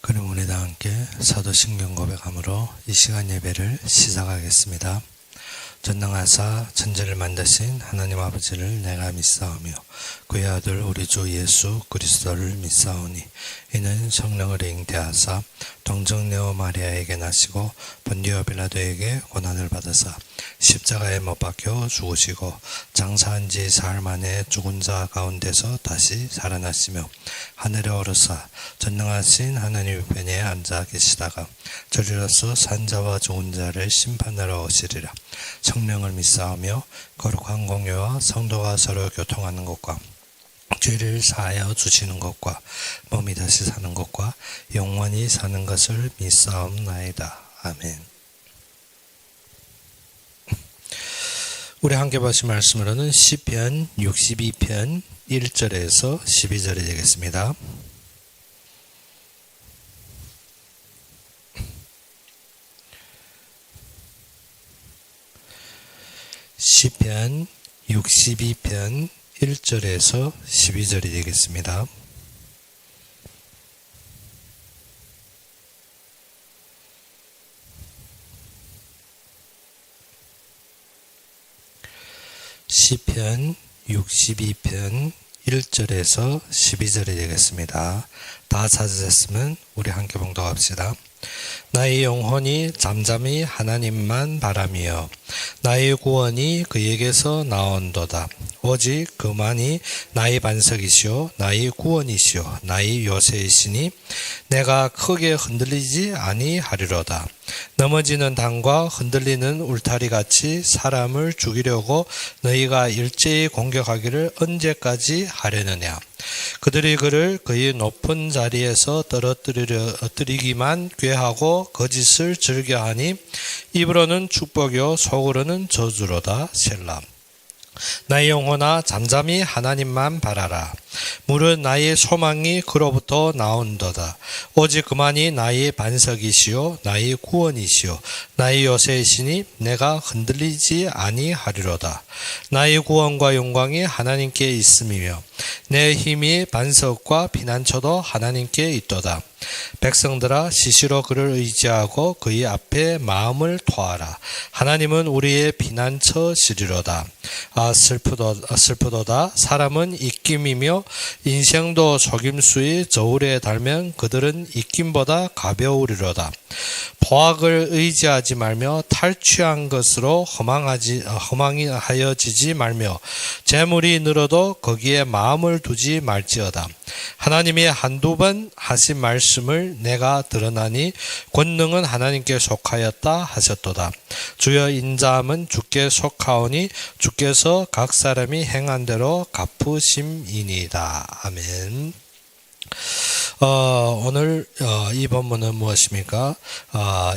그럼 우리 다 함께 사도신경 고백함으로 이 시간 예배를 시작하겠습니다. 전능하사 천지를 만드신 하나님 아버지를 내가 믿사오며 그의 아들 우리 주 예수 그리스도를 믿사오니 이는 성령을 잉태하사 동정녀 마리아에게 나시고 본디오 빌라도에게 고난을 받으사 십자가에 못 박혀 죽으시고 장사한 지 사흘 만에 죽은 자 가운데서 다시 살아나시며 하늘에 오르사 전능하신 하나님 우편에 앉아 계시다가 저리로서 산자와 죽은 자를 심판하러 오시리라. 성령을 믿사오며 거룩한 공예와 성도가 서로 교통하는 것과 죄를 사하여 주시는 것과 몸이 다시 사는 것과 영원히 사는 것을 믿사옵나이다. 아멘. 우리 함께 보신 말씀으로는 시편 62편 1절에서 12절이 되겠습니다. 시편 62편 1절에서 12절이 되겠습니다. 시편 62편 1절에서 12절이 되겠습니다. 다 찾으셨으면 우리 함께 봉독합시다. 나의 영혼이 잠잠히 하나님만 바라며 나의 구원이 그에게서 나온도다. 오직 그만이 나의 반석이시오 나의 구원이시오 나의 요새이시니 내가 크게 흔들리지 아니하리로다. 넘어지는 당과 흔들리는 울타리같이 사람을 죽이려고 너희가 일제히 공격하기를 언제까지 하려느냐. 그들이 그를 그의 높은 자리에서 떨어뜨리기만 꾀하고 거짓을 즐겨하니 입으로는 축복이요 속으로는 저주로다. 셀라. 나의 영혼아 잠잠히 하나님만 바라라. 무릇 나의 소망이 그로부터 나온도다. 오직 그만이 나의 반석이시요 나의 구원이시요 나의 요새이시니 내가 흔들리지 아니하리로다. 나의 구원과 영광이 하나님께 있음이며 내 힘이 반석과 피난처도 하나님께 있도다. 백성들아 시시로 그를 의지하고 그의 앞에 마음을 토하라. 하나님은 우리의 피난처시리로다. 슬프도다. 사람은 입김이며 인생도 속임수의 저울에 달면 그들은 입김보다 가벼우리로다. 포악을 의지하지 말며 탈취한 것으로 허망하여지지 말며 재물이 늘어도 거기에 마음을 두지 말지어다. 하나님이 한두 번 하신 말씀을 내가 들었나니 권능은 하나님께 속하였다 하셨도다. 주여 인자함은 주께 속하오니 주께서 각 사람이 행한 대로 갚으심이니이다. 아멘. 오늘 이 본문은 무엇입니까?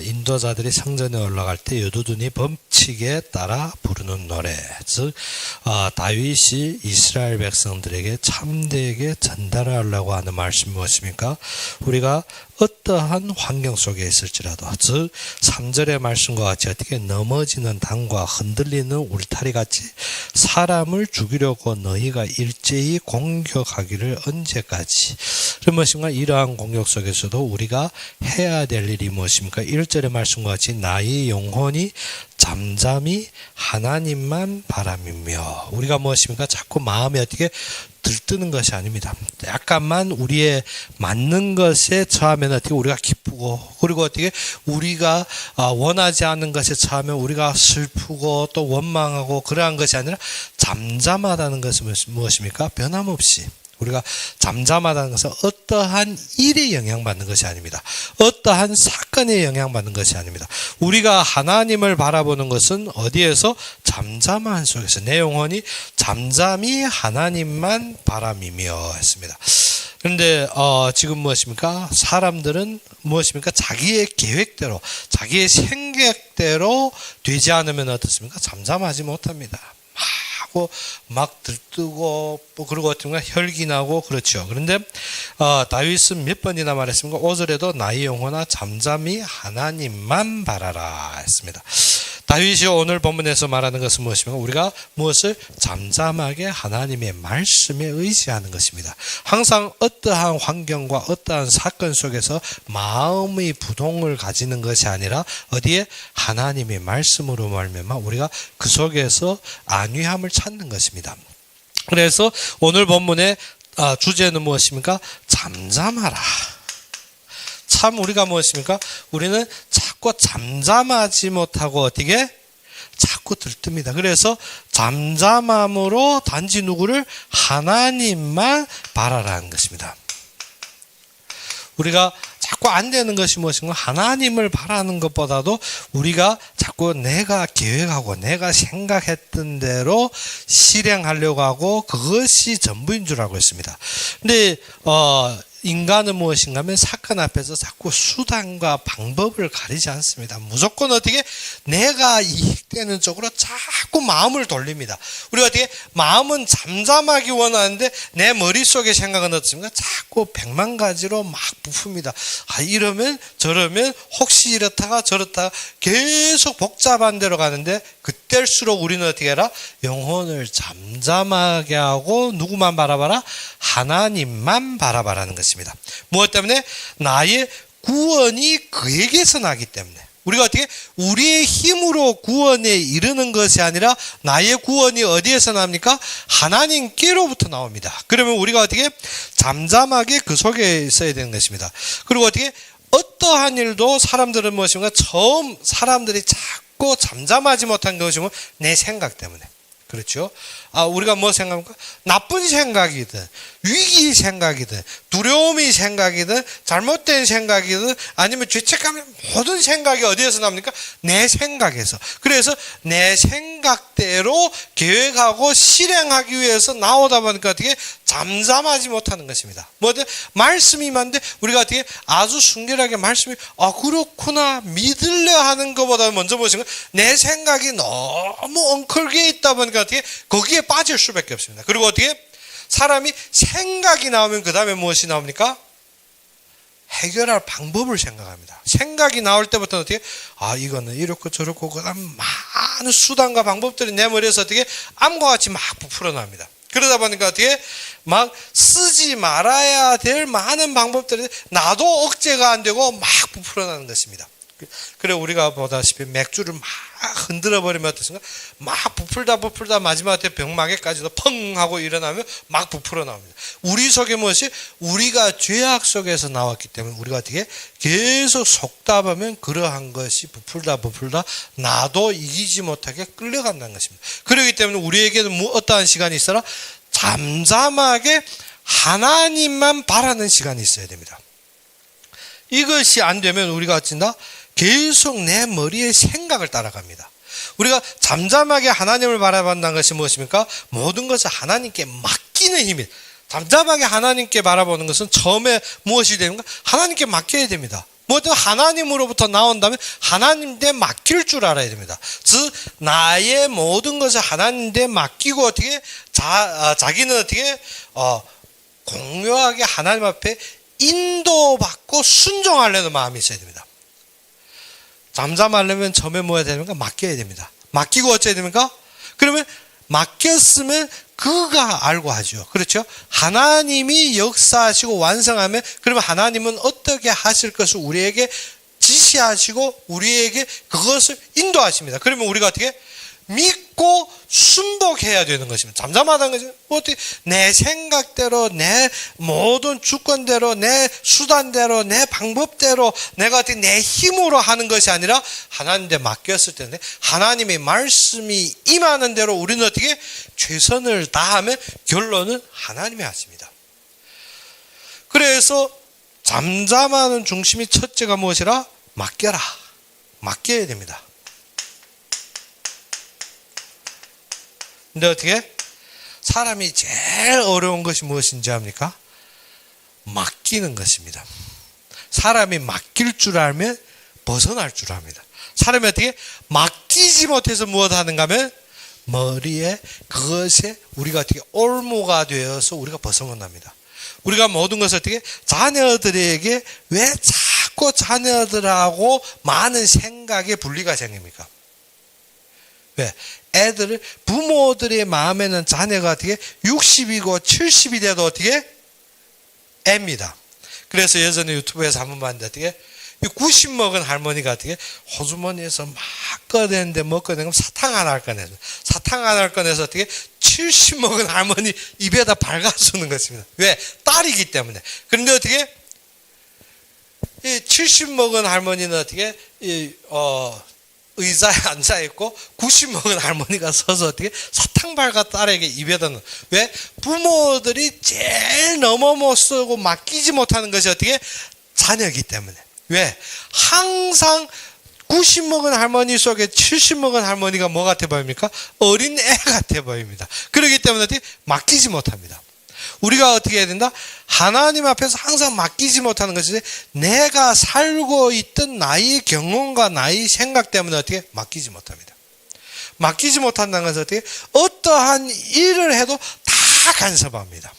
인도자들이 성전에 올라갈 때 여두둔이 법칙에 따라 부르는 노래, 즉 다윗이 이스라엘 백성들에게 참되게 전달하려고 하는 말씀이 무엇입니까? 우리가 어떠한 환경 속에 있을지라도, 즉 3절의 말씀과 같이 어떻게 넘어지는 당과 흔들리는 울타리같이 사람을 죽이려고 너희가 일제히 공격하기를 언제까지. 그럼 무엇인가? 이러한 공격 속에서도 우리가 해야 될 일이 무엇입니까? 1절의 말씀과 같이 나의 영혼이 잠잠히 하나님만 바라며. 우리가 무엇입니까? 자꾸 마음이 어떻게 들뜨는 것이 아닙니다. 약간만 우리의 맞는 것에 처하면 어떻게 우리가 기쁘고, 그리고 어떻게 우리가 원하지 않는 것에 처하면 우리가 슬프고 또 원망하고, 그러한 것이 아니라 잠잠하다는 것은 무엇입니까? 변함없이 우리가 잠잠하다는 것은 어떠한 일에 영향받는 것이 아닙니다. 어떠한 사건에 영향받는 것이 아닙니다. 우리가 하나님을 바라보는 것은 어디에서? 잠잠한 속에서. 내 영혼이 잠잠히 하나님만 바라미며 했습니다. 그런데 지금 무엇입니까? 사람들은 무엇입니까? 자기의 계획대로, 자기의 생각대로 되지 않으면 어떻습니까? 잠잠하지 못합니다. 하고 막 들뜨고 그리고 어떤 건 혈기 나고 그렇죠. 그런데 다윗은 몇 번이나 말했습니까? 5절에도 나의 영혼아 잠잠히 하나님만 바라라 했습니다. 다윗이 오늘 본문에서 말하는 것은 무엇입니까? 우리가 무엇을 잠잠하게 하나님의 말씀에 의지하는 것입니다. 항상 어떠한 환경과 어떠한 사건 속에서 마음의 부동을 가지는 것이 아니라 어디에 하나님의 말씀으로 말미암아 우리가 그 속에서 안위함을 찾는 것입니다. 그래서 오늘 본문의 주제는 무엇입니까? 잠잠하라. 참 우리가 무엇입니까? 우리는 자꾸 잠잠하지 못하고 어떻게? 자꾸 들뜹니다. 그래서 잠잠함으로 단지 누구를? 하나님만 바라라는 것입니다. 우리가 자꾸 안 되는 것이 무엇인가? 하나님을 바라는 것보다도 우리가 자꾸 내가 계획하고 내가 생각했던 대로 실행하려고 하고 그것이 전부인 줄 알고 있습니다. 근데 인간은 무엇인가 하면 사건 앞에서 자꾸 수단과 방법을 가리지 않습니다. 무조건 어떻게 내가 이익되는 쪽으로 자꾸 마음을 돌립니다. 우리가 어떻게 마음은 잠잠하기 원하는데 내 머릿속의 생각은 어떻습니까? 자꾸 백만 가지로 막 부풉니다. 이러면 저러면 혹시 이렇다가 저렇다가 계속 복잡한 데로 가는데 그때일수록 우리는 어떻게 해라? 영혼을 잠잠하게 하고 누구만 바라봐라? 하나님만 바라봐라는 것입니다. 무엇 때문에? 나의 구원이 그에게서 나기 때문에. 우리가 어떻게? 우리의 힘으로 구원에 이르는 것이 아니라 나의 구원이 어디에서 납니까? 하나님께로부터 나옵니다. 그러면 우리가 어떻게? 잠잠하게 그 속에 있어야 되는 것입니다. 그리고 어떻게? 어떠한 일도 사람들은 무엇인가? 처음 사람들이 자꾸 잠잠하지 못한 것이 내 생각 때문에. 그렇죠? 우리가 뭐 생각합니까? 나쁜 생각이든, 위기 생각이든, 두려움이 생각이든, 잘못된 생각이든, 아니면 죄책감이 모든 생각이 어디에서 납니까? 내 생각에서. 그래서 내 생각대로 계획하고 실행하기 위해서 나오다 보니까 어떻게 잠잠하지 못하는 것입니다. 뭐든 말씀이 많은데 우리가 어떻게 아주 순결하게 말씀이 그렇구나 믿으려 하는 것보다 먼저 보시면 내 생각이 너무 엉클게 있다 보니까 어떻게 거기에 빠질 수밖에 없습니다. 그리고 어떻게 사람이 생각이 나오면 그 다음에 무엇이 나옵니까? 해결할 방법을 생각합니다. 생각이 나올 때부터 어떻게 이거는 이렇고 저렇고 그다음 많은 수단과 방법들이 내 머리에서 어떻게 암과 같이 막 부풀어 납니다. 그러다 보니까 어떻게 막 쓰지 말아야 될 많은 방법들이 나도 억제가 안 되고 막 부풀어 나는 것입니다. 그래 우리가 보다시피 맥주를 막 흔들어 버리면 어떻습니까? 막 부풀다 마지막에 병마개까지도 펑 하고 일어나면 막 부풀어 나옵니다. 우리 속에 무엇이? 우리가 죄악 속에서 나왔기 때문에 우리가 어떻게 계속 속다 보면 그러한 것이 부풀다 나도 이기지 못하게 끌려간다는 것입니다. 그렇기 때문에 우리에게는 어떠한 시간이 있어라? 잠잠하게 하나님만 바라는 시간이 있어야 됩니다. 이것이 안 되면 우리가 어쩐다? 계속 내 머리의 생각을 따라갑니다. 우리가 잠잠하게 하나님을 바라본다는 것이 무엇입니까? 모든 것을 하나님께 맡기는 힘이. 잠잠하게 하나님께 바라보는 것은 처음에 무엇이 됩니까? 하나님께 맡겨야 됩니다. 뭐든 하나님으로부터 나온다면 하나님께 맡길 줄 알아야 됩니다. 즉 나의 모든 것을 하나님께 맡기고 어떻게 자기는 어떻게 공유하게 하나님 앞에 인도받고 순종하려는 마음이 있어야 됩니다. 잠잠하려면 처음에 뭐 해야 됩니까? 맡겨야 됩니다. 맡기고 어째야 됩니까? 그러면 맡겼으면 그가 알고 하죠. 그렇죠? 하나님이 역사하시고 완성하면 그러면 하나님은 어떻게 하실 것을 우리에게 지시하시고 우리에게 그것을 인도하십니다. 그러면 우리가 어떻게? 믿고 순복해야 되는 것입니다. 잠잠하다는 것은 어떻게 내 생각대로 내 모든 주권대로 내 수단대로 내 방법대로 내가 어떻게 내 힘으로 하는 것이 아니라 하나님께 맡겼을 텐데 하나님의 말씀이 임하는 대로 우리는 어떻게 최선을 다하면 결론은 하나님이 하십니다. 그래서 잠잠하는 중심이 첫째가 무엇이라? 맡겨라. 맡겨야 됩니다. 근데 어떻게? 사람이 제일 어려운 것이 무엇인지 압니까? 맡기는 것입니다. 사람이 맡길 줄 알면 벗어날 줄 압니다. 사람이 어떻게? 맡기지 못해서 무엇 하는가 하면 머리에 그것에 우리가 어떻게 올무가 되어서 우리가 벗어납니다. 우리가 모든 것을 어떻게? 자녀들에게 왜 자꾸 자녀들하고 많은 생각의 분리가 생깁니까? 왜? 애들을, 부모들의 마음에는 자녀가 어떻게 60이고 70이 돼도 어떻게? 애입니다. 그래서 예전에 유튜브에서 한번 봤는데 어떻게? 90 먹은 할머니가 어떻게? 호주머니에서 막 꺼내는데 뭐 꺼내면 사탕 하나 할 꺼내서. 사탕 하나 할 꺼내서 어떻게? 70 먹은 할머니 입에다 밟아주는 것입니다. 왜? 딸이기 때문에. 그런데 어떻게? 이 70 먹은 할머니는 어떻게? 의자에 앉아있고 90 먹은 할머니가 서서 어떻게 사탕 발가 딸에게 입에다 넣어. 왜? 부모들이 제일 너무 못 쓰고 맡기지 못하는 것이 어떻게? 자녀이기 때문에. 왜? 항상 90 먹은 할머니 속에 70 먹은 할머니가 뭐 같아 보입니까? 어린 애 같아 보입니다. 그렇기 때문에 어떻게? 맡기지 못합니다. 우리가 어떻게 해야 된다? 하나님 앞에서 항상 맡기지 못하는 것이 내가 살고 있던 나의 경험과 나의 생각 때문에 어떻게? 맡기지 못합니다. 맡기지 못한다는 것은 어떻게? 어떠한 일을 해도 다 간섭합니다.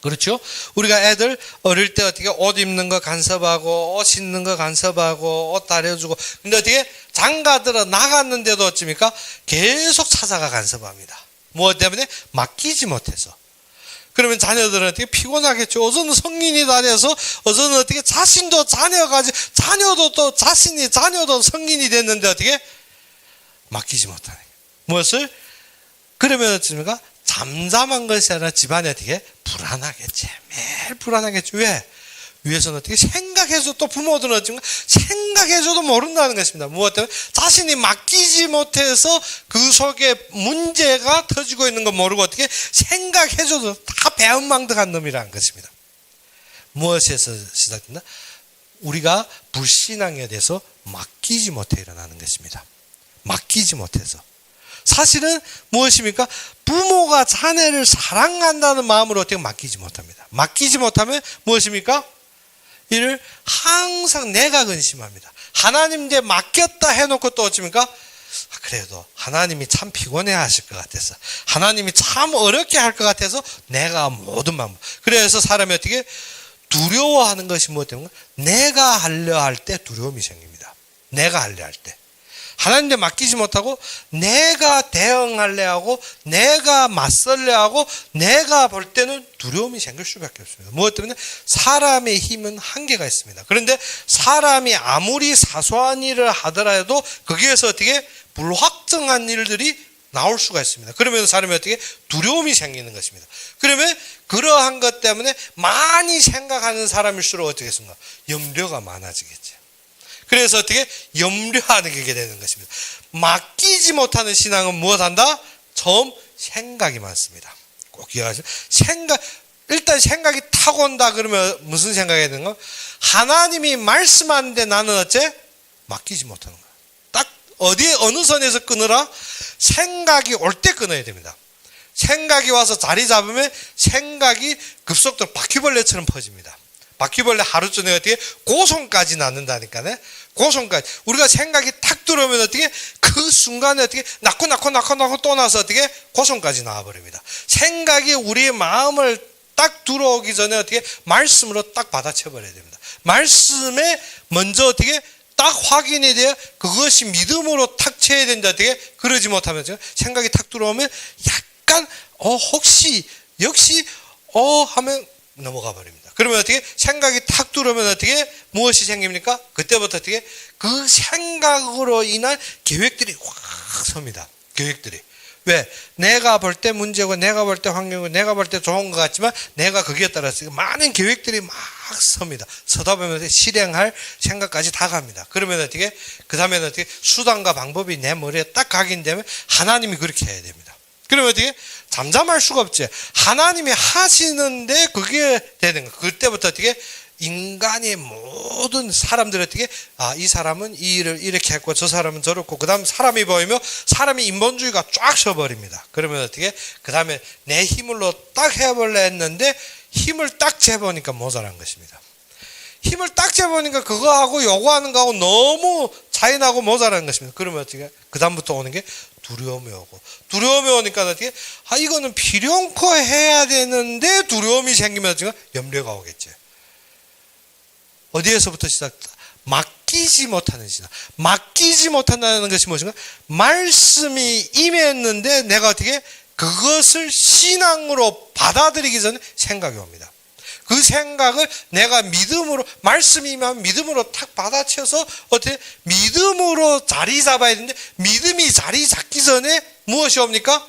그렇죠? 우리가 애들 어릴 때 어떻게 옷 입는 거 간섭하고 옷 신는 거 간섭하고 옷 다려주고 근데 어떻게? 장가들어 나갔는데도 어찌입니까? 계속 찾아가 간섭합니다. 무엇 때문에? 맡기지 못해서. 그러면 자녀들은 어떻게 피곤하겠죠. 어서는 성인이 다 돼서 어서는 어떻게 자신도 자녀가 자녀도 또 자신이 자녀도 성인이 됐는데 어떻게 맡기지 못하는 무엇을? 그러면 어떻습니까? 잠잠한 것이 아니라 집안이 어떻게 불안하겠지. 매일 불안하겠죠. 왜? 위에서는 어떻게 생각해서 또 부모들은 어찌 생각해줘도 모른다는 것입니다. 무엇 때문에? 자신이 맡기지 못해서 그 속에 문제가 터지고 있는 거 모르고 어떻게 생각해줘도 다 배은망덕한 놈이라는 것입니다. 무엇에서 시작된다? 우리가 불신앙에 대해서 맡기지 못해 일어나는 것입니다. 맡기지 못해서. 사실은 무엇입니까? 부모가 자녀를 사랑한다는 마음으로 어떻게 맡기지 못합니다. 맡기지 못하면 무엇입니까? 이를 항상 내가 근심합니다. 하나님께 맡겼다 해놓고 또 어찌입니까? 그래도 하나님이 참 피곤해 하실 것 같아서 하나님이 참 어렵게 할 것 같아서 내가 모든 마음. 그래서 사람이 어떻게 두려워하는 것이 무엇 때문에? 내가 하려 할 때 두려움이 생깁니다. 내가 하려 할 때. 하나님께 맡기지 못하고 내가 대응하려 하고 내가 맞설려 하고 내가 볼 때는 두려움이 생길 수밖에 없습니다. 무엇 때문에? 사람의 힘은 한계가 있습니다. 그런데 사람이 아무리 사소한 일을 하더라도 거기에서 어떻게 불확정한 일들이 나올 수가 있습니다. 그러면 사람이 어떻게 두려움이 생기는 것입니다. 그러면 그러한 것 때문에 많이 생각하는 사람일수록 어떻게 했습니까? 염려가 많아지겠죠. 그래서 어떻게 염려하게 되는 것입니다. 맡기지 못하는 신앙은 무엇한다? 처음 생각이 많습니다. 꼭 기억하세요. 일단 생각이 타고 온다 그러면 무슨 생각이 드는 거? 하나님이 말씀하는데 나는 어째? 맡기지 못하는 거야. 딱 어느 선에서 끊으라? 생각이 올 때 끊어야 됩니다. 생각이 와서 자리 잡으면 생각이 급속도로 바퀴벌레처럼 퍼집니다. 바퀴벌레 하루 전에 어떻게 고손까지 낳는다니까요. 고손까지. 우리가 생각이 탁 들어오면 어떻게 그 순간에 어떻게 낳고 또 나서 어떻게 고손까지 나와버립니다. 생각이 우리의 마음을 딱 들어오기 전에 어떻게 말씀으로 딱 받아쳐버려야 됩니다. 말씀에 먼저 어떻게 딱 확인이 돼야 그것이 믿음으로 탁 쳐야 된다. 어떻게 그러지 못하면 생각이 탁 들어오면 약간 혹시 역시 하면 넘어가 버립니다. 그러면 어떻게 생각이 탁 들어오면 어떻게 무엇이 생깁니까? 그때부터 어떻게 그 생각으로 인한 계획들이 확 섭니다. 계획들이. 왜? 내가 볼 때 문제고 내가 볼 때 환경이고 내가 볼 때 좋은 것 같지만 내가 거기에 따라서 많은 계획들이 막 섭니다. 서다 보면 실행할 생각까지 다 갑니다. 그러면 어떻게 그 다음에는 어떻게 수단과 방법이 내 머리에 딱 각인되면 하나님이 그렇게 해야 됩니다. 그러면 어떻게 잠잠할 수가 없지. 하나님이 하시는데 그게 되는 거. 그때부터 어떻게 인간의 모든 사람들 어떻게 이 사람은 이 일을 이렇게 했고 저 사람은 저렇고 그 다음 사람이 보이면 사람이 인본주의가 쫙 서버립니다. 그러면 어떻게 그 다음에 내 힘으로 딱 해볼래 했는데 힘을 딱 재보니까 모자란 것입니다. 힘을 딱 재보니까 그거하고 요구하는 거하고 너무 차이 나고 모자란 것입니다. 그러면 어떻게 그 다음부터 오는 게 두려움이 오고 두려움이 오니까 어떻게 이거는 필요없고 해야 되는데 두려움이 생기면 어떻게 염려가 오겠죠. 어디에서부터 시작다? 맡기지 못하는 신앙. 맡기지 못한다는 것이 무엇인가? 말씀이 임했는데 내가 어떻게 그것을 신앙으로 받아들이기 전에 생각이 옵니다. 그 생각을 내가 믿음으로, 말씀이 임하면 믿음으로 탁 받아쳐서 어떻게 믿음으로 자리 잡아야 되는데, 믿음이 자리 잡기 전에 무엇이 옵니까?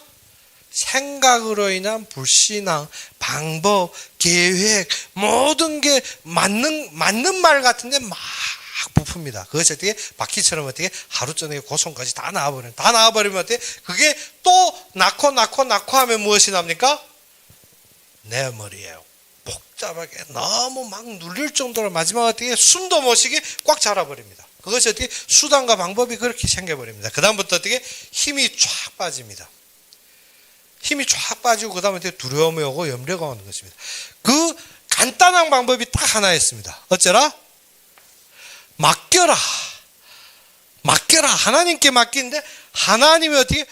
생각으로 인한 불신앙, 방법, 계획, 모든 게 맞는 말 같은데 막 부풉니다. 그것이 어떻게 바퀴처럼 어떻게 하루 저녁에 고성까지 다 나와버리면, 어떻게 그게 또 낳고 하면 무엇이 납니까? 내 머리에 복잡하게 너무 막 눌릴 정도로 마지막 어떻게 숨도 못 쉬게 꽉 자라버립니다. 그것이 어떻게 수단과 방법이 그렇게 생겨버립니다. 그 다음부터 어떻게 힘이 쫙 빠집니다. 힘이 쫙 빠지고 그 다음에 두려움이 오고 염려가 오는 것입니다. 그 간단한 방법이 딱 하나 있습니다. 어쩌라? 맡겨라. 하나님께 맡기는데 하나님이 어떻게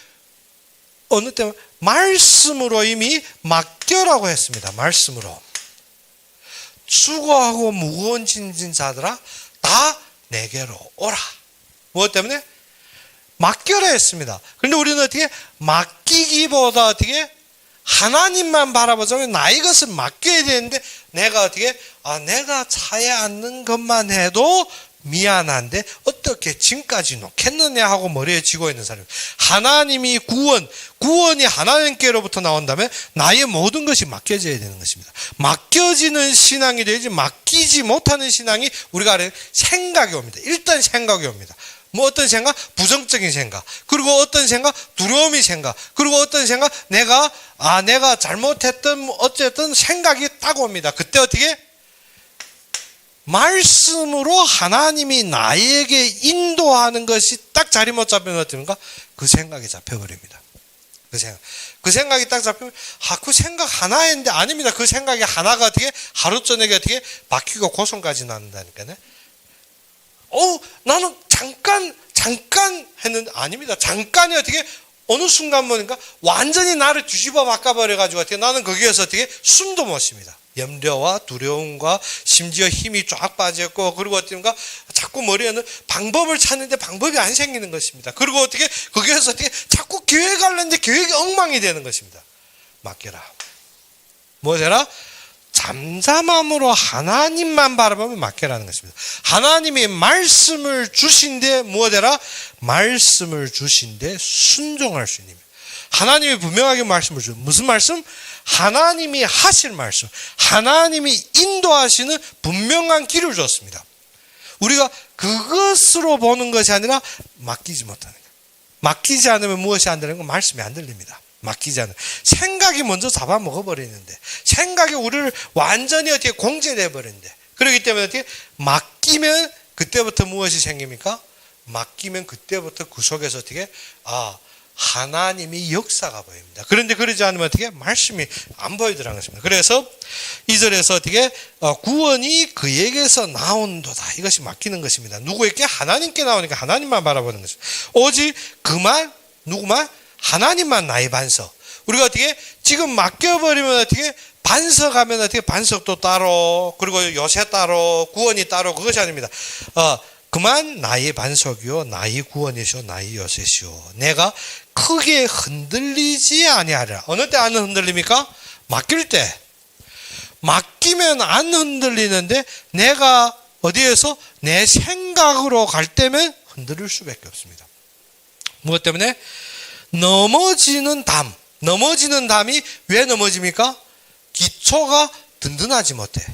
어느 때는 말씀으로 이미 맡겨라고 했습니다. 말씀으로. 수고하고 무거운 짐진 자들아 다 내게로 오라. 무엇 때문에? 맡겨라 했습니다. 그런데 우리는 어떻게 맡기기보다 어떻게 하나님만 바라보자면 나의 것을 맡겨야 되는데, 내가 어떻게 내가 차에 앉는 것만 해도 미안한데 어떻게 짐까지 놓겠느냐 하고 머리에 쥐고 있는 사람. 하나님이 구원이 하나님께로부터 나온다면 나의 모든 것이 맡겨져야 되는 것입니다. 맡겨지는 신앙이 되지, 맡기지 못하는 신앙이 우리가 아는 생각이 옵니다. 일단 생각이 옵니다. 뭐 어떤 생각? 부정적인 생각. 그리고 어떤 생각? 두려움이 생각. 그리고 어떤 생각? 내가 잘못했던 어쨌든 생각이 딱 옵니다. 그때 어떻게? 말씀으로 하나님이 나에게 인도하는 것이 딱 자리 못 잡히면 어떻습니까? 그 생각이 잡혀버립니다. 그 생각이 딱 잡히면 그 생각 하나인데 아닙니다. 그 생각이 하나가 어떻게 하루 저녁에 어떻게 바뀌고 고성까지 난다니까요. 나는 잠깐 했는데 아닙니다. 잠깐이 어떻게 어느 순간 보니까 완전히 나를 뒤집어 바꿔버려가지고 어떻게 나는 거기에서 어떻게 숨도 못 쉽니다. 염려와 두려움과 심지어 힘이 쫙 빠졌고, 그리고 어떤가 자꾸 머리에는 방법을 찾는데 방법이 안 생기는 것입니다. 그리고 어떻게 거기에서 어떻게 자꾸 계획하려는데 계획이 엉망이 되는 것입니다. 맡겨라. 뭐 되라? 잠잠함으로 하나님만 바라보면 맡겨라는 것입니다. 하나님이 말씀을 주신데 뭐 되라? 말씀을 주신데 순종할 수 있는. 하나님이 분명하게 말씀을 주는, 무슨 말씀? 하나님이 하실 말씀, 하나님이 인도하시는 분명한 길을 줬습니다. 우리가 그것으로 보는 것이 아니라 맡기지 못하는 거예요. 맡기지 않으면 무엇이 안 되는 거? 말씀이 안 들립니다. 맡기지 않으면 생각이 먼저 잡아먹어버리는데, 생각이 우리를 완전히 어떻게 공제돼 버리는데, 그렇기 때문에 어떻게 맡기면 그때부터 무엇이 생깁니까? 맡기면 그때부터 그 속에서 어떻게 하나님이 역사가 보입니다. 그런데 그러지 않으면 어떻게? 말씀이 안 보이더라는 것입니다. 그래서 2절에서 어떻게? 구원이 그에게서 나온도다. 이것이 맡기는 것입니다. 누구에게? 하나님께 나오니까 하나님만 바라보는 것입니다. 오직 그만, 누구만? 하나님만 나의 반석. 우리가 어떻게? 지금 맡겨버리면 어떻게? 반석하면 어떻게? 반석도 따로, 그리고 요새 따로, 구원이 따로, 그것이 아닙니다. 그만 나의 반석이요, 나의 구원이시오, 나의 요새시오. 내가 크게 흔들리지 아니하리라. 어느 때 안 흔들립니까? 맡길 때. 맡기면 안 흔들리는데 내가 어디에서 내 생각으로 갈 때면 흔들릴 수밖에 없습니다. 무엇 때문에? 넘어지는 담이 왜 넘어집니까? 기초가 든든하지 못해.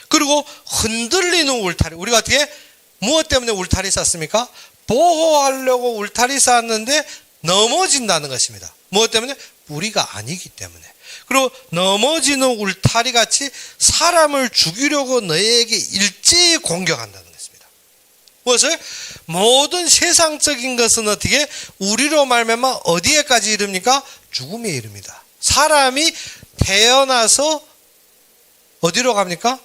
그리고 흔들리는 울타리. 우리가 어떻게? 무엇 때문에 울타리 쌓습니까? 보호하려고 울타리 쌓았는데 넘어진다는 것입니다. 무엇 때문에? 우리가 아니기 때문에. 그리고 넘어지는 울타리 같이 사람을 죽이려고 너에게 일제히 공격한다는 것입니다. 무엇을? 모든 세상적인 것은 어떻게? 우리로 말미암아 어디에까지 이릅니까? 죽음에 이릅니다. 사람이 태어나서 어디로 갑니까?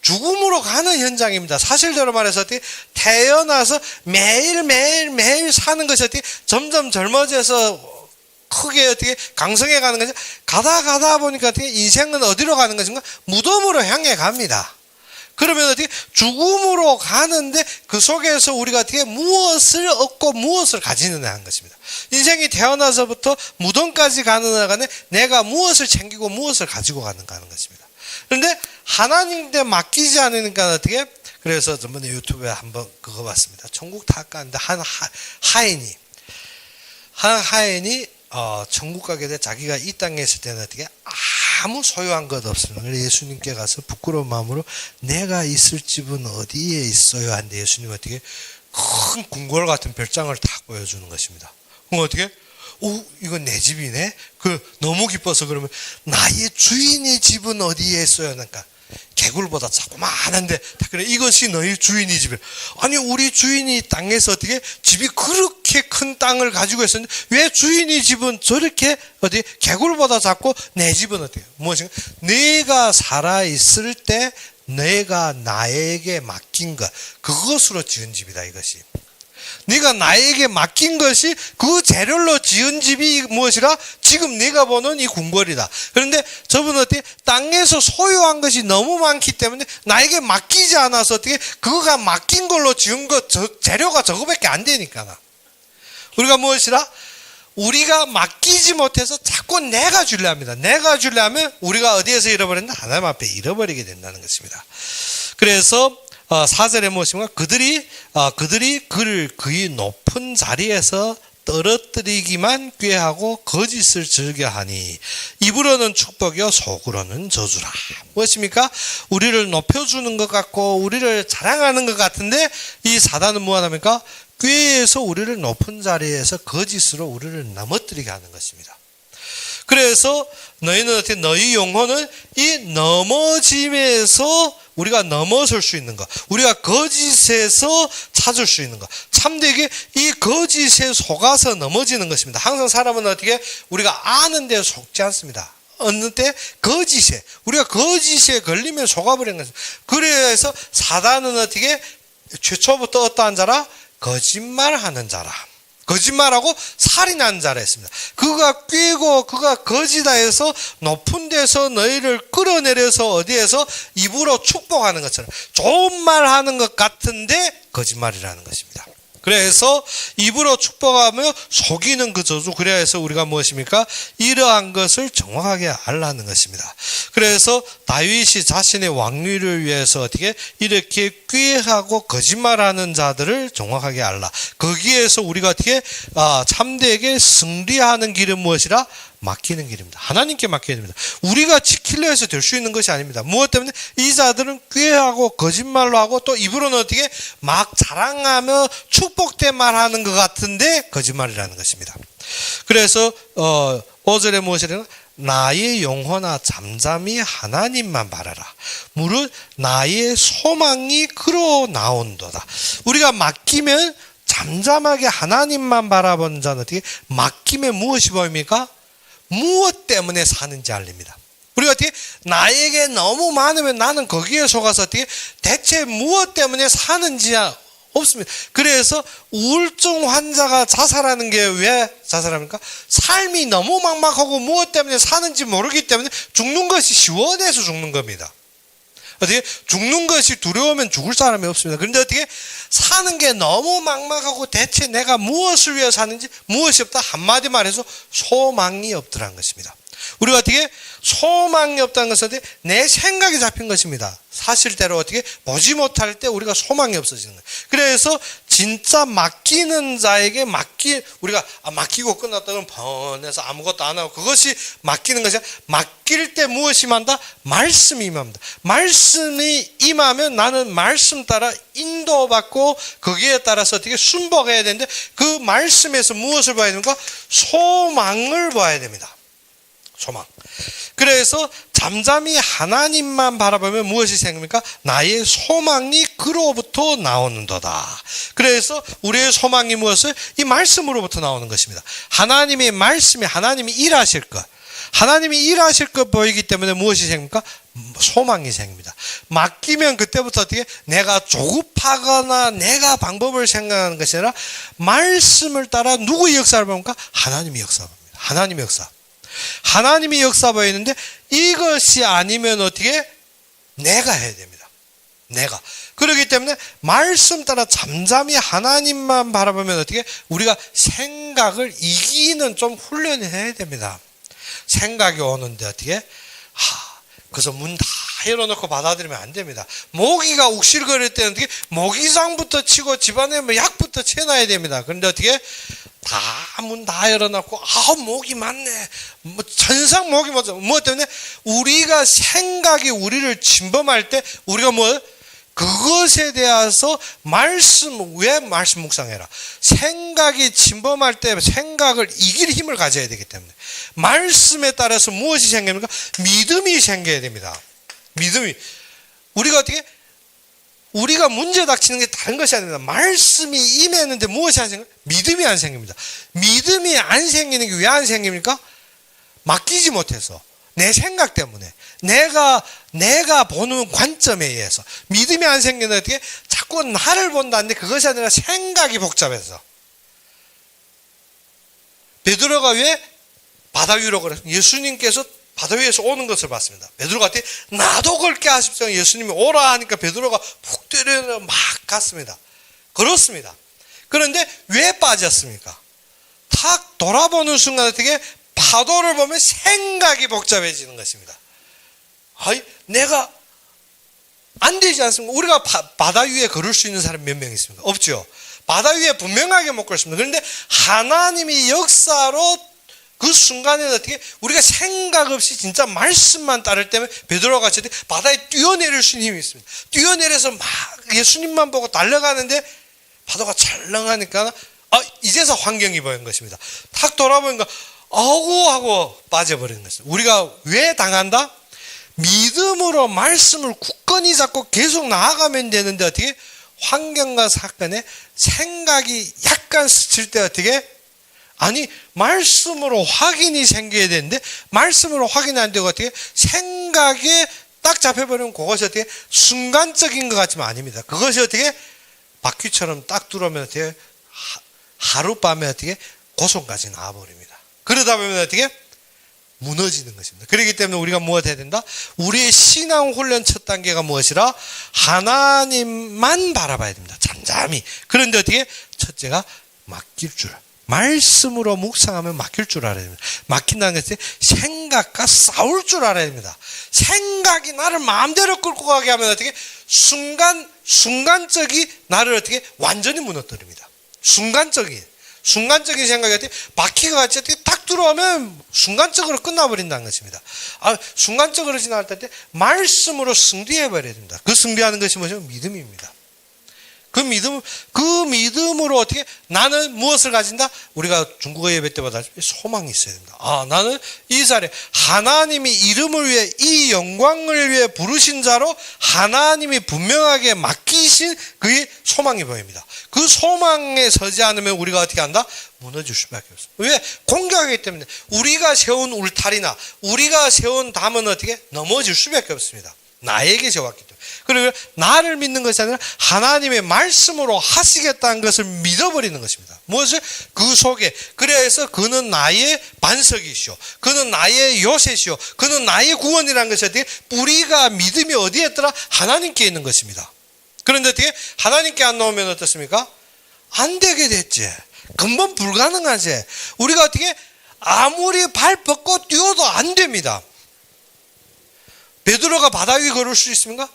죽음으로 가는 현장입니다. 사실대로 말해서 어떻게? 태어나서 매일 사는 것이 어떻게? 점점 젊어져서 크게 어떻게? 강성해 가는 거죠. 가다 보니까 어떻게? 인생은 어디로 가는 것인가? 무덤으로 향해 갑니다. 그러면 어떻게 죽음으로 가는데 그 속에서 우리가 어떻게 무엇을 얻고 무엇을 가지느냐 하는 것입니다. 인생이 태어나서부터 무덤까지 가는 동안에 내가 무엇을 챙기고 무엇을 가지고 가는가 하는 것입니다. 그런데 하나님께 맡기지 않으니까 어떻게? 그래서 저번에 유튜브에 한번 그거 봤습니다. 천국 다 가는데 한 하인이 천국 가게 돼 자기가 이 땅에 있을 때는 어떻게 아무 소유한 것 없습니다. 그래서 예수님께 가서 부끄러운 마음으로 내가 있을 집은 어디에 있어요? 한데 예수님 어떻게 큰 궁궐 같은 별장을 딱 보여주는 것입니다. 그럼 어떻게? 이건 내 집이네? 너무 기뻐서 그러면 나의 주인의 집은 어디에 있어요? 그러니까 개굴보다 자그마한데 그래 이것이 너희 주인의 집이야. 아니 우리 주인이 땅에서 어떻게 집이 그렇게 큰 땅을 가지고 있었는데 왜 주인의 집은 저렇게 어디 개굴보다 작고 내 집은 어때요? 무엇인가? 내가 살아 있을 때 내가 나에게 맡긴 것 그것으로 지은 집이다 이것이. 네가 나에게 맡긴 것이 그 재료로 지은 집이 무엇이라? 지금 네가 보는 이 궁궐이다. 그런데 저분은 어떻게 땅에서 소유한 것이 너무 많기 때문에 나에게 맡기지 않아서 어떻게 그거가 맡긴 걸로 지은 것 재료가 저거밖에 안 되니까. 우리가 무엇이라? 우리가 맡기지 못해서 자꾸 내가 주려 합니다. 내가 주려 하면 우리가 어디에서 잃어버린다? 하나님 앞에 잃어버리게 된다는 것입니다. 그래서 4절에 무엇인가? 그들이 그를 그의 높은 자리에서 떨어뜨리기만 꾀하고 거짓을 즐겨하니 입으로는 축복이요 속으로는 저주라. 무엇입니까? 우리를 높여주는 것 같고 우리를 자랑하는 것 같은데 이 사단은 무엇합니까? 꾀해서 우리를 높은 자리에서 거짓으로 우리를 넘어뜨리게 하는 것입니다. 그래서 너희는 어떻게 너희 영혼은 이 넘어짐에서 우리가 넘어설 수 있는 것, 우리가 거짓에서 찾을 수 있는 것, 참되게 이 거짓에 속아서 넘어지는 것입니다. 항상 사람은 어떻게 우리가 아는 데 속지 않습니다. 어느 때 거짓에 우리가 거짓에 걸리면 속아버리는 것입니다. 그래서 사단은 어떻게 최초부터 어떠한 자라? 거짓말하는 자라. 거짓말하고 살인하는 자라 했습니다. 그가 꾀고 그가 거짓다 해서 높은 데서 너희를 끌어내려서 어디에서 입으로 축복하는 것처럼 좋은 말 하는 것 같은데 거짓말이라는 것입니다. 그래서 입으로 축복하며 속이는 그 저주. 그래서 우리가 무엇입니까? 이러한 것을 정확하게 알라는 것입니다. 그래서 다윗이 자신의 왕위를 위해서 어떻게 이렇게 꾀하고 거짓말하는 자들을 정확하게 알라. 거기에서 우리가 어떻게 참되게 승리하는 길은 무엇이라? 맡기는 길입니다. 하나님께 맡겨야 됩니다. 우리가 지키려 해서 될 수 있는 것이 아닙니다. 무엇 때문에? 이 자들은 꾀하고 거짓말로 하고 또 입으로는 어떻게 막 자랑하며 축복된 말하는 것 같은데 거짓말이라는 것입니다. 그래서 5절에 무엇이라는? 나의 영혼아 잠잠히 하나님만 바라라. 무릇 나의 소망이 그로 나온도다. 우리가 맡기면 잠잠하게 하나님만 바라보는 자는 어떻게? 맡기면 무엇이 보입니까? 무엇 때문에 사는지 알립니다. 우리가 어떻게 나에게 너무 많으면 나는 거기에 속아서 어떻게 대체 무엇 때문에 사는지 없습니다. 그래서 우울증 환자가 자살하는 게 왜 자살합니까? 삶이 너무 막막하고 무엇 때문에 사는지 모르기 때문에 죽는 것이 시원해서 죽는 겁니다. 어떻게 죽는 것이 두려우면 죽을 사람이 없습니다. 그런데 어떻게 사는 게 너무 막막하고 대체 내가 무엇을 위해 사는지 무엇이 없다. 한마디 말해서 소망이 없더라는 것입니다. 우리가 어떻게 소망이 없다는 것은 내 생각이 잡힌 것입니다. 사실대로 어떻게 보지 못할 때 우리가 소망이 없어지는 거예요. 그래서 진짜 맡기는 자에게 우리가 맡기고 끝났다면 번해서 아무것도 안 하고 그것이 맡기는 것이 아니라 맡길 때 무엇이 임한다? 말씀이 임합니다. 말씀이 임하면 나는 말씀 따라 인도받고 거기에 따라서 어떻게 순복해야 되는데 그 말씀에서 무엇을 봐야 됩니까? 소망을 봐야 됩니다. 소망. 그래서 잠잠히 하나님만 바라보면 무엇이 생깁니까? 나의 소망이 그로부터 나오는도다. 그래서 우리의 소망이 무엇을? 이 말씀으로부터 나오는 것입니다. 하나님의 말씀이 하나님이 일하실 것. 하나님이 일하실 것 보이기 때문에 무엇이 생깁니까? 소망이 생깁니다. 맡기면 그때부터 어떻게 내가 조급하거나 내가 방법을 생각하는 것이 아니라 말씀을 따라 누구의 역사를 봅니까? 하나님의 역사 봅니다. 하나님의 역사. 하나님이 역사 보이는데 이것이 아니면 어떻게? 내가 해야 됩니다. 내가. 그렇기 때문에 말씀 따라 잠잠히 하나님만 바라보면 어떻게? 우리가 생각을 이기는 좀 훈련을 해야 됩니다. 생각이 오는데 어떻게? 그래서 문 다 열어놓고 받아들이면 안 됩니다. 모기가 욱실거릴 때는 어떻게? 모기장부터 치고 집안에 뭐 약부터 채놔야 됩니다. 그런데 어떻게? 문 다 열어놓고 모기 많네. 뭐 천상 모기 뭐 때문에? 우리가 생각이 우리를 침범할 때 우리가 그것에 대해서 왜 말씀 묵상해라. 생각이 침범할 때 생각을 이길 힘을 가져야 되기 때문에 말씀에 따라서 무엇이 생깁니까? 믿음이 생겨야 됩니다. 믿음이. 우리가 어떻게? 우리가 문제 닥치는 게 다른 것이 아닙니다. 말씀이 임했는데 무엇이 안 생깁니까? 믿음이 안 생깁니다. 믿음이 안 생기는 게 왜 안 생깁니까? 맡기지 못해서. 내 생각 때문에. 내가 보는 관점에 의해서. 믿음이 안 생기는 어떻게? 자꾸 나를 본다는데 그것이 아니라 생각이 복잡해서. 베드로가 왜 바다 위로 걸었습니까? 예수님께서 바다 위에서 오는 것을 봤습니다. 베드로가 어떻게? 나도 걸게 하십시오. 예수님이 오라 하니까 베드로가 푹 때려 막 갔습니다. 그렇습니다. 그런데 왜 빠졌습니까? 탁 돌아보는 순간 어떻게? 파도를 보면 생각이 복잡해지는 것입니다. 내가 안 되지 않습니까? 우리가 바다 위에 걸을 수 있는 사람이 몇 명 있습니까? 없죠. 바다 위에 분명하게 못 걸습니다. 그런데 하나님이 역사로 그 순간에는 어떻게? 우리가 생각 없이 진짜 말씀만 따를 때면 베드로가 같이 바다에 뛰어내릴 수 있는 힘이 있습니다. 뛰어내려서 막 예수님만 보고 달려가는데 파도가 찰렁하니까 이제서 환경이 보인 것입니다. 탁 돌아보니까 하고 빠져버리는 것입니다. 우리가 왜 당한다? 믿음으로 말씀을 굳건히 잡고 계속 나아가면 되는데 어떻게? 환경과 사건에 생각이 약간 스칠 때 어떻게? 말씀으로 확인이 생겨야 되는데 말씀으로 확인이 안 되고 어떻게? 생각에 딱 잡혀버리면 그것이 어떻게? 순간적인 것 같지만 아닙니다. 그것이 어떻게? 바퀴처럼 딱 들어오면 어떻게? 하룻밤에 어떻게? 고성까지 나와버립니다. 그러다 보면 어떻게? 무너지는 것입니다. 그렇기 때문에 우리가 무엇 해야 된다? 우리의 신앙 훈련 첫 단계가 무엇이라? 하나님만 바라봐야 됩니다. 잠잠히. 그런데 어떻게? 첫째가 맡길 줄. 말씀으로 묵상하면 맡길 줄 알아야 됩니다. 맡긴다는 것은 생각과 싸울 줄 알아야 됩니다. 생각이 나를 마음대로 끌고 가게 하면 어떻게? 순간적이 나를 어떻게? 완전히 무너뜨립니다. 순간적인 생각이 어떻게? 바퀴가 같이 어떻게 딱 들어오면 순간적으로 끝나버린다는 것입니다. 순간적으로 지나갈 때 말씀으로 승리해버려야 됩니다. 그 승리하는 것이 뭐죠? 믿음입니다. 그 믿음으로 어떻게? 나는 무엇을 가진다? 우리가 중국어 예배 때마다 소망이 있어야 됩니다. 나는 이 자리에 하나님이 이름을 위해 이 영광을 위해 부르신 자로 하나님이 분명하게 맡기신 그의 소망이 보입니다. 그 소망에 서지 않으면 우리가 어떻게 한다? 무너질 수밖에 없습니다. 왜? 공격하기 때문에 우리가 세운 울타리나 우리가 세운 담은 어떻게? 넘어질 수밖에 없습니다. 나에게 세웠기 때문에. 그리고 나를 믿는 것이 아니라 하나님의 말씀으로 하시겠다는 것을 믿어버리는 것입니다. 무엇을? 그 속에. 그래서 그는 나의 반석이시오. 그는 나의 요새시오. 그는 나의 구원이라는 것이 어떻게? 뿌리가 믿음이 어디에 있더라? 하나님께 있는 것입니다. 그런데 어떻게? 하나님께 안 나오면 어떻습니까? 안 되게 됐지. 근본 불가능하지. 우리가 어떻게? 아무리 발 뻗고 뛰어도 안 됩니다. 베드로가 바다 위에 걸을 수 있습니까?